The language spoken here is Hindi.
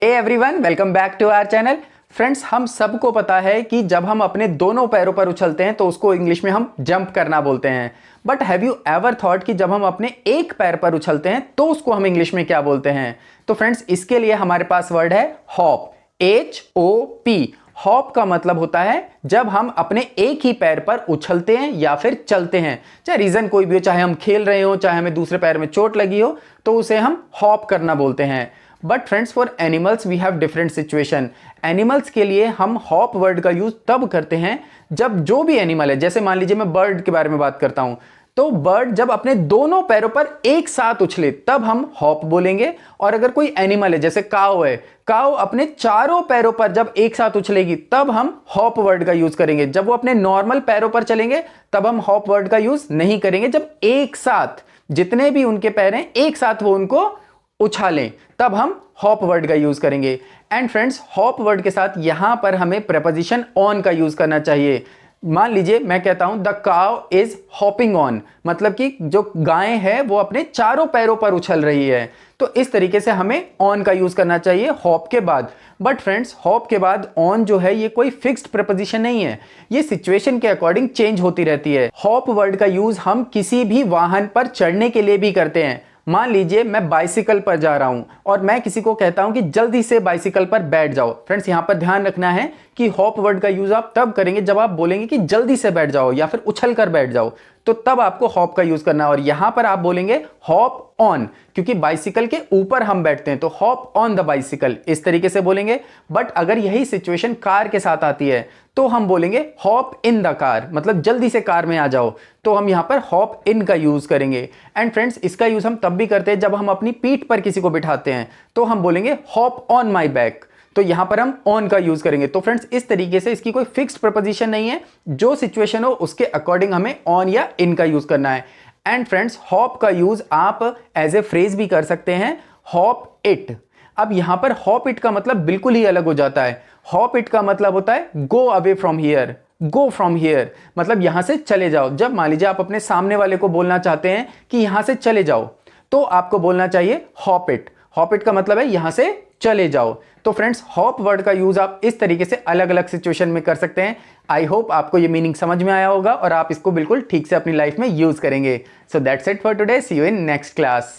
Hey everyone, welcome back to our channel. Friends, हम सबको पता है कि जब हम अपने दोनों पैरों पर उछलते हैं तो उसको इंग्लिश में हम जंप करना बोलते हैं। But have you ever thought कि जब हम अपने एक पैर पर उछलते हैं तो उसको हम इंग्लिश में क्या बोलते हैं? तो फ्रेंड्स, इसके लिए हमारे पास वर्ड है हॉप, HOP। हॉप का मतलब होता है जब हम अपने एक ही पैर पर उछलते हैं या फिर चलते हैं, चाहे रीजन कोई भी हो, चाहे हम खेल रहे हो, चाहे हमें दूसरे पैर में चोट लगी हो, तो उसे हम हॉप करना बोलते हैं। But friends, for animals we have different situation. Animals के लिए हम हॉप वर्ड का यूज तब करते हैं जब जो भी एनिमल है, जैसे मान लीजिए मैं बर्ड के बारे में बात करता हूं, तो बर्ड जब अपने दोनों पैरों पर एक साथ उछले तब हम हॉप बोलेंगे। और अगर कोई एनिमल है, जैसे काऊ है, काऊ अपने चारों पैरों पर जब एक साथ उछलेगी तब हम हॉप वर्ड का यूज करेंगे। जब वो अपने नॉर्मल पैरों पर चलेंगे तब हम हॉप वर्ड का यूज नहीं करेंगे। जब एक साथ जितने भी उनके पैर हैं एक साथ वो उनको उछालें तब हम हॉप वर्ड का यूज करेंगे। एंड फ्रेंड्स, हॉप वर्ड के साथ यहां पर हमें प्रेपोजिशन ऑन का यूज करना चाहिए। मान लीजिए मैं कहता हूं the cow is hopping on, मतलब कि जो गाय है वो अपने चारों पैरों पर उछल रही है। तो इस तरीके से हमें ऑन का यूज करना चाहिए हॉप के बाद। बट फ्रेंड्स, हॉप के बाद ऑन जो है ये कोई फिक्स्ड प्रेपोजिशन नहीं है, ये सिचुएशन के अकॉर्डिंग चेंज होती रहती है। हॉप वर्ड का यूज हम किसी भी वाहन पर चढ़ने के लिए भी करते हैं। मान लीजिए मैं बाइसिकल पर जा रहा हूं और मैं किसी को कहता हूं कि जल्दी से बाइसिकल पर बैठ जाओ। फ्रेंड्स, यहां पर ध्यान रखना है कि हॉप वर्ड का यूज आप तब करेंगे जब आप बोलेंगे कि जल्दी से बैठ जाओ या फिर उछल कर बैठ जाओ, तो तब आपको हॉप का यूज करना है। और यहां पर आप बोलेंगे हॉप ऑन, क्योंकि बाइसिकल के ऊपर हम बैठते हैं, तो हॉप ऑन द बाइसिकल इस तरीके से बोलेंगे। बट अगर यही सिचुएशन कार के साथ आती है तो हम बोलेंगे हॉप इन द कार, मतलब जल्दी से कार में आ जाओ, तो हम यहां पर हॉप इन का यूज करेंगे। एंड फ्रेंड्स, इसका यूज हम तब भी करते हैं जब हम अपनी पीठ पर किसी को बिठाते हैं, तो हम बोलेंगे हॉप ऑन माई बैक, तो यहां पर हम ऑन का यूज करेंगे। तो फ्रेंड्स, इस तरीके से इसकी कोई फिक्स्ड प्रपोजिशन नहीं है, जो सिचुएशन हो उसके अकॉर्डिंग हमें ऑन या इन का यूज करना है। एंड फ्रेंड्स, हॉप का यूज आप एज ए फ्रेज भी कर सकते हैं, हॉप इट। अब यहां पर हॉप इट का मतलब बिल्कुल ही अलग हो जाता है। हॉप इट का मतलब होता है go away from here, go from here, मतलब यहां से चले जाओ। जब मान लीजिए आप अपने सामने वाले को बोलना चाहते हैं कि यहां से चले जाओ, तो आपको बोलना चाहिए हॉप इट। हॉप इट का मतलब है यहां से चले जाओ। तो फ्रेंड्स, हॉप वर्ड का यूज आप इस तरीके से अलग अलग सिचुएशन में कर सकते हैं। आई होप आपको ये मीनिंग समझ में आया होगा और आप इसको बिल्कुल ठीक से अपनी लाइफ में यूज करेंगे। So that's it for today, see you in next class.